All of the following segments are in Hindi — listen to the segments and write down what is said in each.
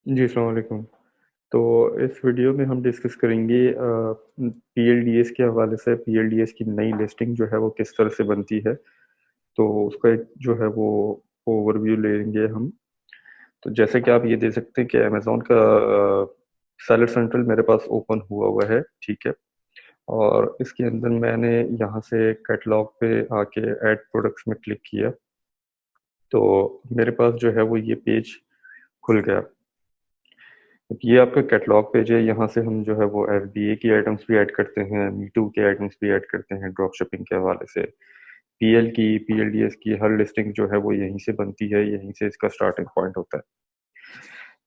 जी, अस्सलाम वालेकुम। तो इस वीडियो में हम डिस्कस करेंगे पीएलडीएस के हवाले से पीएलडीएस की नई लिस्टिंग जो है वो किस तरह से बनती है। तो उसका एक जो है वो ओवरव्यू लेंगे हम। तो जैसे कि आप ये देख सकते हैं कि अमेज़न का सेलर सेंट्रल मेरे पास ओपन हुआ हुआ है, ठीक है? और इसके अंदर मैंने यहाँ से कैटलॉग पे आके ऐड प्रोडक्ट्स में क्लिक किया, तो मेरे पास जो है वो ये पेज खुल गया। ये आपका कैटलॉग पेज है, यहाँ से हम जो है वो एफबीए की आइटम्स भी ऐड करते हैं, मी टू के आइटम्स भी ऐड करते हैं ड्रॉप शिपिंग के हवाले से। पीएल की, पीएलडीएस की हर लिस्टिंग जो है वो यहीं से बनती है, यहीं से इसका स्टार्टिंग पॉइंट होता है।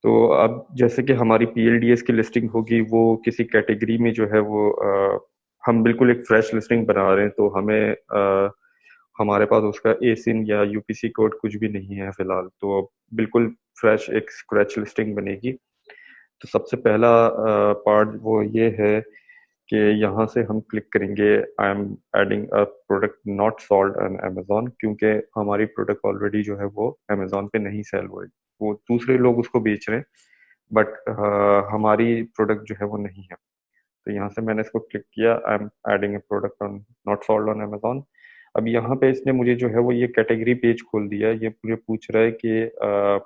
तो अब जैसे कि हमारी पीएलडीएस की लिस्टिंग होगी, वो किसी कैटेगरी में जो है वो हम बिल्कुल एक फ्रेश लिस्टिंग बना रहे हैं, तो हमें हमारे पास उसका एसिन या यूपीसी कोड कुछ भी नहीं है फिलहाल, तो अब बिल्कुल फ्रेश एक स्क्रैच लिस्टिंग बनेगी। तो सबसे पहला पार्ट वो ये है कि यहाँ से हम क्लिक करेंगे I am adding a product not sold on Amazon, क्योंकि हमारी प्रोडक्ट ऑलरेडी जो है वो अमेजोन पे नहीं सेल हो रही, वो दूसरे लोग उसको बेच रहे हैं, बट हमारी प्रोडक्ट जो है वो नहीं है। तो यहाँ से मैंने इसको क्लिक किया, I am adding A product on not sold on Amazon. अब यहाँ पे इसने मुझे जो है वो ये कैटेगरी पेज खोल दिया, ये मुझे पूछ रहा है कि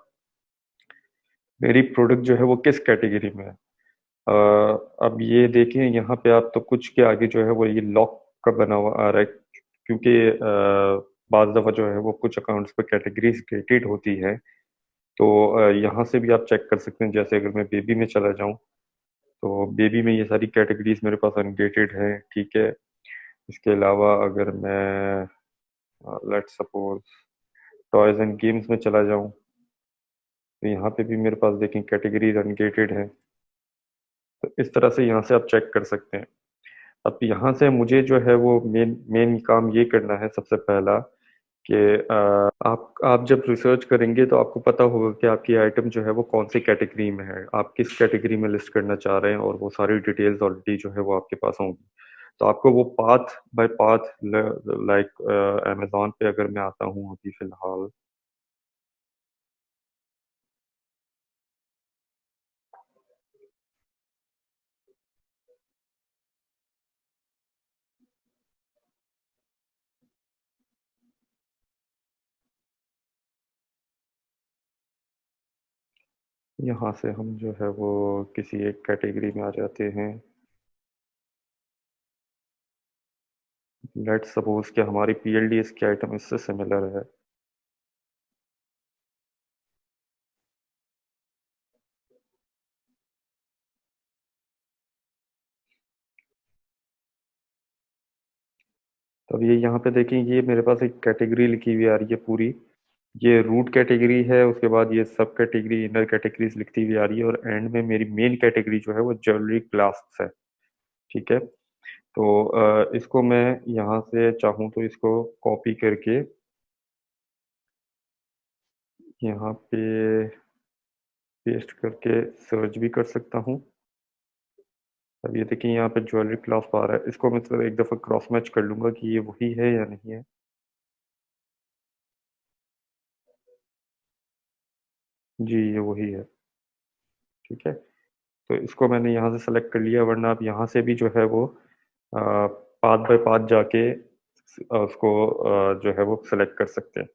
मेरी प्रोडक्ट जो है वो किस कैटेगरी में है। अब ये देखें यहाँ पे आप, तो कुछ के आगे जो है वो ये लॉक का बना हुआ आ रहा है, क्योंकि बाज़ दफ़ा जो है वो कुछ अकाउंट्स पे कैटेगरीज गेटेड होती है। तो यहाँ से भी आप चेक कर सकते हैं, जैसे अगर मैं बेबी में चला जाऊँ, तो बेबी में ये सारी कैटेगरीज मेरे पास अनगेटेड है, ठीक है। इसके अलावा अगर मैं let's suppose toys and games में चला जाऊँ, तो यहाँ पे भी मेरे पास देखें कैटेगरीज अनगेटेड है। तो इस तरह से यहाँ से आप चेक कर सकते हैं। अब यहाँ से मुझे जो है वो मेन मेन काम ये करना है सबसे पहला कि आप जब रिसर्च करेंगे तो आपको पता होगा कि आपकी आइटम जो है वो कौन सी कैटेगरी में है, आप किस कैटेगरी में लिस्ट करना चाह रहे हैं, और वो सारी डिटेल्स ऑलरेडी जो है वो आपके पास होंगी। तो आपको वो path by path, like Amazon पे अगर मैं आता हूँ अभी फिलहाल, यहाँ से हम जो है वो किसी एक कैटेगरी में आ जाते हैं। लेट्स सपोज कि हमारी पीएलडीएस की आइटम इससे सिमिलर है। तो अब ये यहाँ पे देखें, ये मेरे पास एक कैटेगरी लिखी हुई आ रही है पूरी। ये रूट कैटेगरी है, उसके बाद ये सब कैटेगरी, इनर कैटेगरीज लिखती हुई आ रही है, और एंड में मेरी मेन कैटेगरी जो है वो ज्वेलरी क्लास्प्स है, ठीक है। तो इसको मैं यहाँ से चाहूँ तो इसको कॉपी करके यहाँ पे पेस्ट करके सर्च भी कर सकता हूँ। अब ये देखिए यहाँ पे ज्वेलरी क्लास्प आ रहा है, इसको मैं सिर्फ एक दफ़ा क्रॉस मैच कर लूंगा कि ये वही है या नहीं है। जी, ये वही है, ठीक है। तो इसको मैंने यहाँ से सेलेक्ट कर लिया, वरना आप यहाँ से भी जो है वो पाथ बाय पाथ जाके उसको जो है वो सेलेक्ट कर सकते हैं।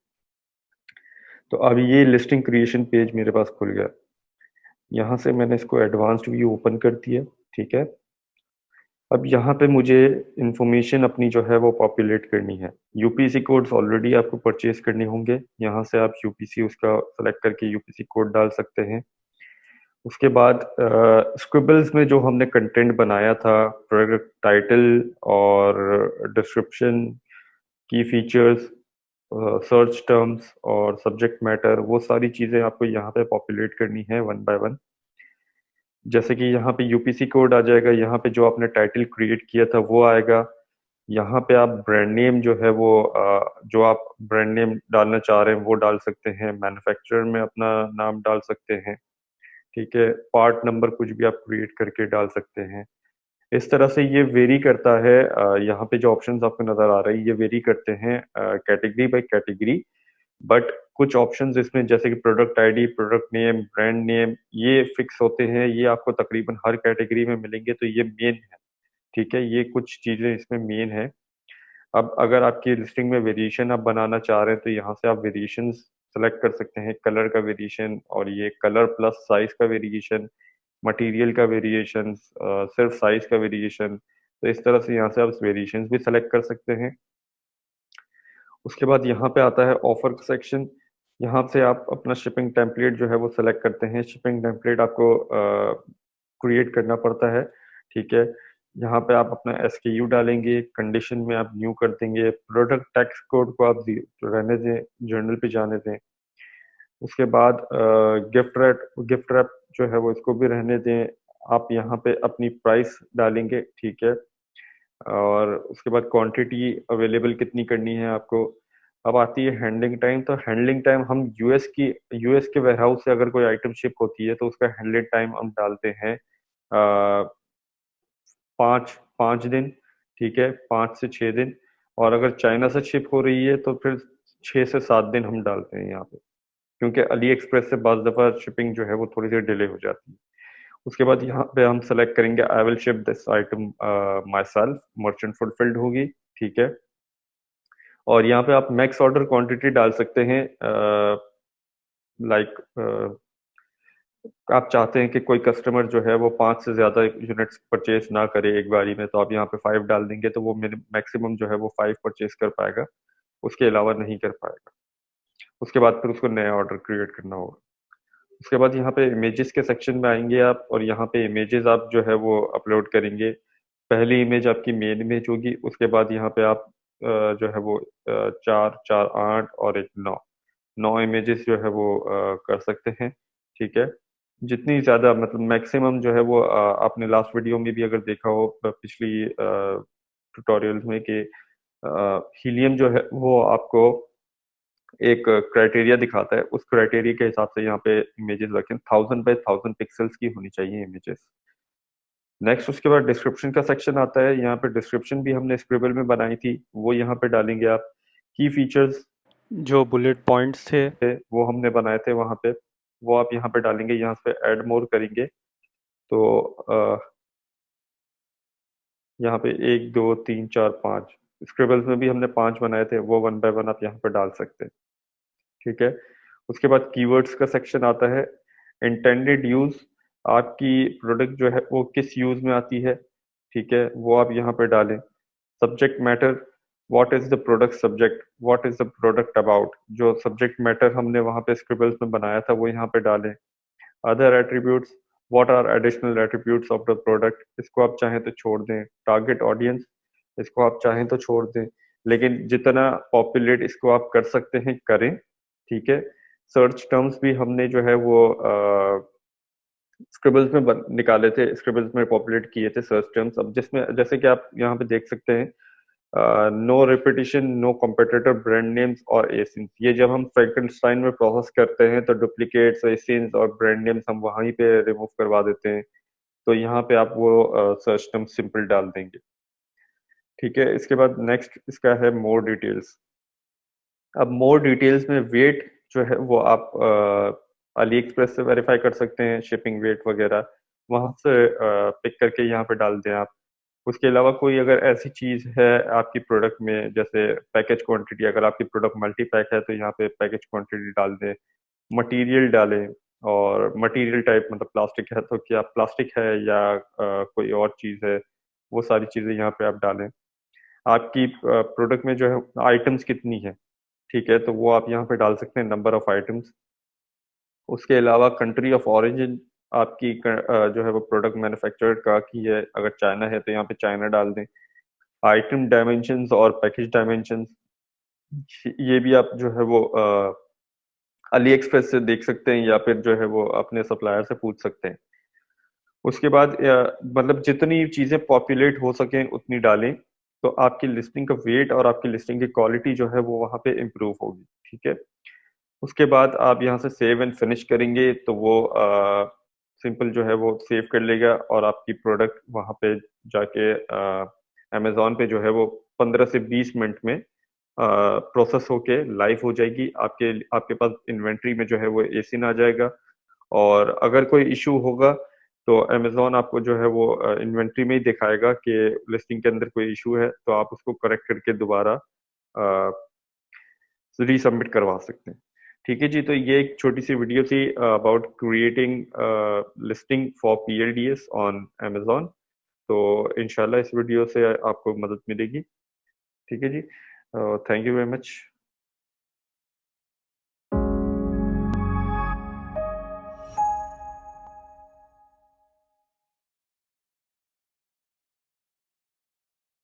तो अब ये लिस्टिंग क्रिएशन पेज मेरे पास खुल गया। यहाँ से मैंने इसको एडवांस्ड व्यू ओपन कर दिया, ठीक है। अब यहाँ पे मुझे इंफॉर्मेशन अपनी जो है वो पॉपुलेट करनी है। यूपीसी कोड्स ऑलरेडी आपको परचेज करने होंगे, यहाँ से आप यूपीसी उसका सेलेक्ट करके यूपीसी कोड डाल सकते हैं। उसके बाद स्क्रिबल्स में जो हमने कंटेंट बनाया था, प्रोडक्ट टाइटल और डिस्क्रिप्शन, की फीचर्स, सर्च टर्म्स और सब्जेक्ट मैटर, वो सारी चीज़ें आपको यहाँ पे पॉपुलेट करनी है वन बाय वन। जैसे कि यहाँ पे यूपीसी कोड आ जाएगा, यहाँ पे जो आपने टाइटल क्रिएट किया था वो आएगा। यहाँ पे आप ब्रांड नेम जो है वो जो आप ब्रांड नेम डालना चाह रहे हैं वो डाल सकते हैं, मैन्युफैक्चरर में अपना नाम डाल सकते हैं, ठीक है। पार्ट नंबर कुछ भी आप क्रिएट करके डाल सकते हैं। इस तरह से ये वेरी करता है। यहाँ पे जो ऑप्शंस आपको नज़र आ रही है ये वेरी करते हैं कैटेगरी बाय कैटेगरी, बट कुछ ऑप्शंस इसमें जैसे कि product ID, product name, brand name, ये फिक्स होते हैं, ये आपको तकरीबन हर कैटेगरी में मिलेंगे, तो ये मेन है, ठीक है? ये कुछ चीज़ें इसमें मेन है। अब अगर आपकी लिस्टिंग में वेरिएशन आप बनाना चाह रहे हैं, तो यहाँ से आप वेरिएशंस सेलेक्ट कर सकते हैं, कलर का वेरिएशन और ये कलर प्लस साइज़ का वेरिएशन, मटेरियल का वेरिएशंस, सिर्फ साइज़ का वेरिएशन, तो इस तरह से यहाँ से आप वेरिएशंस भी सेलेक्ट कर सकते हैं। उसके बाद यहाँ पे आता है ऑफर का सेक्शन। यहाँ से आप अपना शिपिंग टेम्पलेट जो है वो सेलेक्ट करते हैं। शिपिंग टेम्पलेट आपको क्रिएट करना पड़ता है, ठीक है? यहाँ पे आप अपना एसकेयू डालेंगे, कंडीशन में आप न्यू कर देंगे, प्रोडक्ट टैक्स कोड को आप रहने दें, जर्नल पे जाने दें। उसके बाद गिफ्ट रैप जो है वो इसको भी रहने दें। आप यहाँ पे अपनी प्राइस डालेंगे, ठीक है? और उसके बाद क्वांटिटी अवेलेबल कितनी करनी है आपको। अब आती है हैंडलिंग टाइम। तो हैंडलिंग टाइम हम यूएस के वेयरहाउस से अगर कोई आइटम शिप होती है तो उसका हैंडलिंग टाइम हम डालते हैं 5 दिन, ठीक है? 5 से 6 दिन। और अगर चाइना से शिप हो रही है तो फिर 6 से 7 दिन हम डालते हैं यहाँ पे, क्योंकि अली एक्सप्रेस से बाज़ दफ़ा शिपिंग जो है वो थोड़ी सी डिले हो जाती है। उसके बाद यहाँ पे हम सेलेक्ट करेंगे I will ship this item my self, merchant fulfilled होगी, ठीक है? और यहाँ पे आप मैक्स ऑर्डर क्वांटिटी डाल सकते हैं, लाइक आप चाहते हैं कि कोई कस्टमर जो है वो 5 से ज़्यादा यूनिट्स परचेज ना करे एक बारी में, तो आप यहाँ पे 5 डाल देंगे, तो वो मैक्सिमम जो है वो 5 परचेज कर पाएगा, उसके अलावा नहीं कर पाएगा। उसके बाद फिर उसको नया ऑर्डर क्रिएट करना होगा। उसके बाद यहाँ पे इमेजेस के सेक्शन में आएंगे आप, और यहाँ पे इमेजेस आप जो है वो अपलोड करेंगे। पहली इमेज आपकी मेन इमेज होगी, उसके बाद यहाँ पे आप जो है वो 4, 4, 8 और एक 9 इमेजेस जो है वो कर सकते हैं, ठीक है? जितनी ज़्यादा मतलब मैक्सिमम जो है वो आपने लास्ट वीडियो में भी अगर देखा हो पिछली ट्यूटोरियल्स में कि हीलियम जो है वो आपको एक क्राइटेरिया दिखाता है, उस क्राइटेरिया के हिसाब से यहाँ पे इमेजेस रखें। 1000 बाय 1000 पिक्सल्स की होनी चाहिए इमेजेस। नेक्स्ट उसके बाद डिस्क्रिप्शन का सेक्शन आता है। यहाँ पे डिस्क्रिप्शन भी हमने स्क्रिबल में बनाई थी, वो यहाँ पे डालेंगे आप। की फीचर्स जो बुलेट पॉइंट्स थे वो हमने बनाए थे वहाँ पे, वो आप यहाँ पे डालेंगे। यहाँ पे ऐड मोर करेंगे तो यहाँ पे 1, 2, 3, 4, 5 स्क्रिबल्स में भी हमने 5 बनाए थे, वो 1 बाय 1 आप यहाँ पे डाल सकते हैं, ठीक है? उसके बाद कीवर्ड्स का सेक्शन आता है। इंटेंडेड यूज, आपकी प्रोडक्ट जो है वो किस यूज में आती है, ठीक है? वो आप यहाँ पे डालें। Subject matter, what is the product subject, what is the product about, जो सब्जेक्ट मैटर हमने वहाँ पे स्क्रिबल्स में बनाया था वो यहाँ पे डालें। Other attributes, what are additional attributes of the product, इसको आप चाहें तो छोड़ दें। टारगेट ऑडियंस, इसको आप चाहें तो छोड़ दें, लेकिन जितना पॉपुलेट इसको आप कर सकते हैं करें, ठीक है? सर्च टर्म्स भी हमने जो है वो स्क्रिबल्स में निकाले थे, स्क्रिबल्स में पॉपुलेट किए थे सर्च टर्म्स। अब जिसमें जैसे कि आप यहाँ पे देख सकते हैं, no repetition, no competitor brand names और एसिन्स। ये जब हम फ्रैंकनस्टाइन में प्रोसेस करते हैं तो डुप्लीकेट्स, एसिन्स और ब्रांड नेम्स हम वहीं पे रिमूव करवा देते हैं, तो यहाँ पे आप वो सर्च टर्म सिंपल डाल देंगे, ठीक है? इसके बाद नेक्स्ट इसका है मोर डिटेल्स। अब मोर डिटेल्स में वेट जो है वो आप अली एक्सप्रेस से वेरीफाई कर सकते हैं, शिपिंग वेट वगैरह वहां से पिक करके यहाँ पे डाल दें आप। उसके अलावा कोई अगर ऐसी चीज है आपकी प्रोडक्ट में, जैसे पैकेज क्वांटिटी, अगर आपकी प्रोडक्ट मल्टी पैक है तो यहाँ पे पैकेज क्वांटिटी डाल दें। मटेरियल डालें, और मटेरियल टाइप मतलब प्लास्टिक है तो क्या प्लास्टिक है या कोई और चीज है, वो सारी चीजें यहाँ पे आप डालें। आपकी प्रोडक्ट में जो है आइटम्स कितनी है, ठीक है? तो वो आप यहाँ पे डाल सकते हैं, नंबर ऑफ आइटम्स। उसके अलावा कंट्री ऑफ ओरिजिन, आपकी जो है वो प्रोडक्ट मैन्युफैक्चर का की है, अगर चाइना है तो यहाँ पे चाइना डाल दें। आइटम डायमेंशंस और पैकेज डायमेंशंस, ये भी आप जो है वो अली एक्सप्रेस से देख सकते हैं, या फिर जो है वो अपने सप्लायर से पूछ सकते हैं। उसके बाद मतलब जितनी चीजें पॉपुलेट हो सकें उतनी डालें, तो आपकी लिस्टिंग का वेट और आपकी लिस्टिंग की क्वालिटी जो है वो वहाँ पे इम्प्रूव होगी, ठीक है? उसके बाद आप यहाँ से सेव एंड फिनिश करेंगे तो वो सिंपल जो है वो सेव कर लेगा, और आपकी प्रोडक्ट वहाँ पे जाके अमेजोन पे जो है वो 15 से 20 मिनट में प्रोसेस होके लाइव हो जाएगी, आपके आपके पास इन्वेंट्री में जो है वो एसिन आ जाएगा। और अगर कोई इशू होगा तो अमेजोन आपको जो है वो इन्वेंट्री में ही दिखाएगा कि लिस्टिंग के अंदर कोई इशू है, तो आप उसको करेक्ट करके दोबारा रीसबमिट करवा सकते हैं। ठीक है जी, तो ये एक छोटी सी वीडियो थी about creating listing for PLDs on Amazon. तो इंशाल्लाह इस वीडियो से आपको मदद मिलेगी। ठीक है जी, थैंक यू वेरी मच।